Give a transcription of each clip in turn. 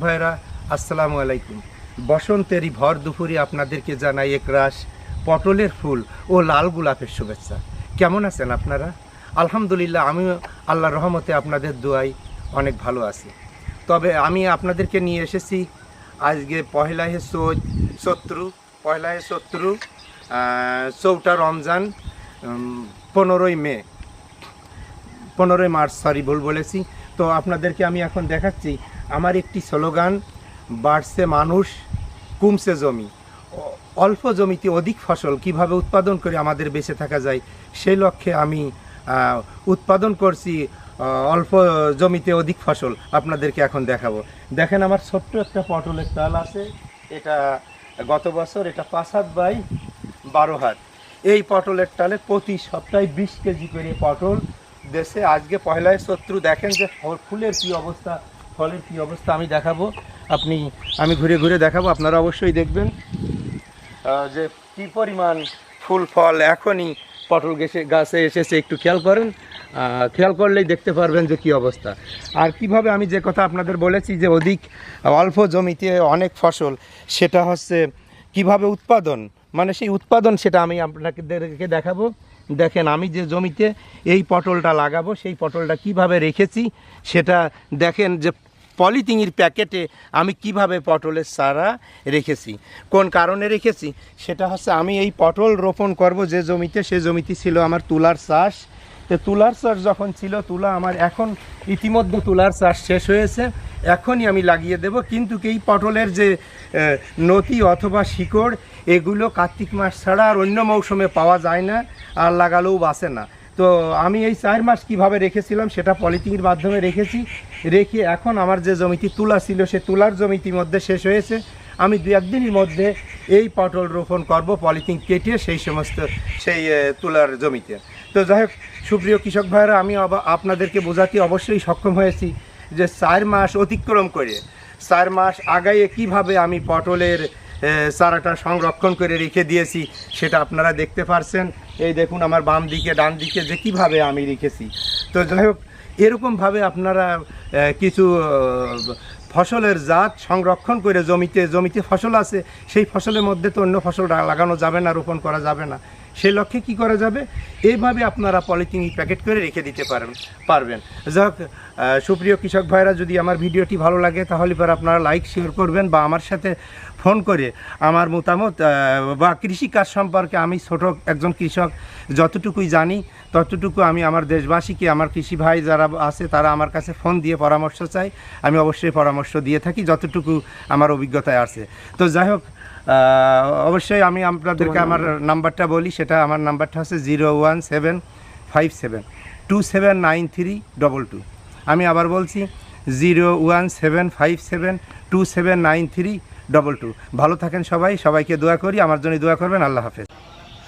ভাইরা, আসসালামু আলাইকুম। বসন্তেরই ভর দুপুরে আপনাদেরকে জানাই একরাশ পটলের ফুল ও লাল গোলাপের শুভেচ্ছা। কেমন আছেন আপনারা? আলহামদুলিল্লাহ, আমিও আল্লাহর রহমতে আপনাদের দোয়ায় অনেক ভালো আছি। তবে আমি আপনাদেরকে নিয়ে এসেছি আজকে পহেলাহে শত্রু চৌঠা রমজান, 15ই মার্চ, ভুল বলেছি। তো আপনাদেরকে আমি এখন দেখাচ্ছি আমার একটি স্লোগান, বাড়ছে মানুষ কমছে জমি। অল্প জমিতে অধিক ফসল কিভাবে উৎপাদন করে আমাদের বেঁচে থাকা যায় সেই লক্ষ্যে আমি উৎপাদন করছি অল্প জমিতে অধিক ফসল। আপনাদেরকে এখন দেখাবো। দেখেন, আমার ছোট্ট একটা পটলের তাল আছে। এটা গত বছর, এটা 5 হাত বাই 12 হাত। এই পটলের তালে প্রতি সপ্তাহে 20 কেজি করে পটল দেশে। আজকে পহেলায় শত্রু, দেখেন যে ফুলের কী অবস্থা, ফলের কী অবস্থা আমি দেখাবো। আমি ঘুরে ঘুরে দেখাবো, আপনারা অবশ্যই দেখবেন যে কী পরিমাণ ফুল ফল এখনই পটল গাছে এসেছে। একটু খেয়াল করেন, খেয়াল করলেই দেখতে পারবেন যে কী অবস্থা। আর কিভাবে আমি যে কথা আপনাদের বলেছি যে অল্প জমিতে অনেক ফসল, সেটা হচ্ছে কিভাবে উৎপাদন, মানে সেই উৎপাদন, সেটা আমি আপনাদেরকে দেখাবো। দেখেন, আমি যে জমিতে এই পটলটা লাগাবো সেই পটলটা কিভাবে রেখেছি সেটা দেখেন। যে পলিথিনের প্যাকেটে আমি কিভাবে পটলের চারা রেখেছি, কোন কারণে রেখেছি, সেটা হচ্ছে আমি এই পটল রোপণ করব যে জমিতে, সে জমিতে ছিল আমার তুলার চাষ। তো তুলার চাষ যখন ছিল, তুলা আমার এখন ইতিমধ্যে তুলার চাষ শেষ হয়েছে, এখনই আমি লাগিয়ে দেব। কিন্তু এই পটলের যে নতি অথবা শিকড়, এগুলো কার্তিক মাস ছাড়া আর অন্য মৌসুমে পাওয়া যায় না, আর লাগালেও বাঁচে না। তো আমি এই 4 মাস কিভাবে রেখেছিলাম সেটা পলিথিনের মাধ্যমে রেখে এখন আমার যে জমিটি তুলা ছিল, সে তুলার জমিটি মধ্যে শেষ হয়েছে। আমি 2-1 দিনের মধ্যে এই পটল রোপণ করব, পলিথিন কেটে সেই তুলার জমিতে। তো যাই হোক, সুপ্রিয় কৃষক ভাইরা, আমি আপনাদেরকে বোঝাতে অবশ্যই সক্ষম হয়েছি যে 4 মাস অতিক্রম করে 4 মাস আগাইয়ে কিভাবে আমি পটলের চারাটা সংরক্ষণ করে রেখে দিয়েছি সেটা আপনারা দেখতে পারছেন। এই দেখুন, আমার বাম দিকে ডান দিকে যে কিভাবে আমি রেখেছি। তো যাই হোক, এরকমভাবে আপনারা কিছু ফসলের জাত সংরক্ষণ করে জমিতে ফসল আছে, সেই ফসলের মধ্যে তো অন্য ফসল লাগানো যাবে না, রোপণ করা যাবে না। সেই লক্ষ্যে কী করা যাবে, এইভাবে আপনারা পলিথিন প্যাকেট করে রেখে দিতে পারবেন। যাই হোক, সুপ্রিয় কৃষক ভাইরা, যদি আমার ভিডিওটি ভালো লাগে তাহলে পরে আপনারা লাইক শেয়ার করবেন, বা আমার সাথে ফোন করে আমার মতামত বা কৃষিকাজ সম্পর্কে, আমি ছোট একজন কৃষক, যতটুকুই জানি ততটুকু আমি আমার দেশবাসীকে, আমার কৃষি ভাই যারা আছে তারা আমার কাছে ফোন দিয়ে পরামর্শ চাই, আমি অবশ্যই পরামর্শ দিয়ে থাকি যতটুকু আমার অভিজ্ঞতায় আছে। তো যাই হোক, অবশ্যই আমি আপনাদেরকে আমার নাম্বারটা বলি, সেটা আমার নাম্বারটা হচ্ছে 01757279322। আমি আবার বলছি 01757279322। ভালো থাকেন সবাইকে দোয়া করি, আমার জন্য দোয়া করবেন। আল্লাহ হাফেজ।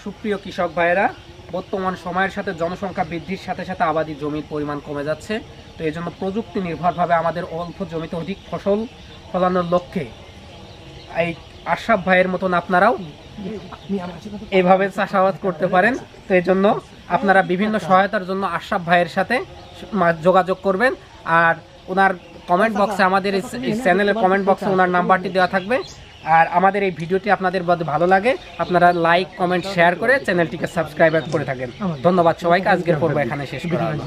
সুপ্রিয় কৃষক ভাইয়েরা, বর্তমান সময়ের সাথে জনসংখ্যা বৃদ্ধির সাথে সাথে আবাদি জমির পরিমাণ কমে যাচ্ছে। তো এই জন্য প্রযুক্তি নির্ভরভাবে আমাদের অল্প জমিতে অধিক ফসল ফলানোর লক্ষ্যে এই আশরাফ ভাইয়ের মতন আপনারাও এইভাবে চাষাবাদ করতে পারেন। তো এই জন্য আপনারা বিভিন্ন সহায়তার জন্য আশরাফ ভাইয়ের সাথে যোগাযোগ করবেন। আর ওনার কমেন্ট বক্সে, আমাদের এই চ্যানেলের কমেন্ট বক্সে ওনার নাম্বারটি দেওয়া থাকবে। আর আমাদের এই ভিডিওটি আপনাদের ভালো লাগে, আপনারা লাইক, কমেন্ট, শেয়ার করে চ্যানেলটিকে সাবস্ক্রাইব করে থাকেন। ধন্যবাদ সবাইকে। আজকের পর্ব এখানে শেষ করা হলো।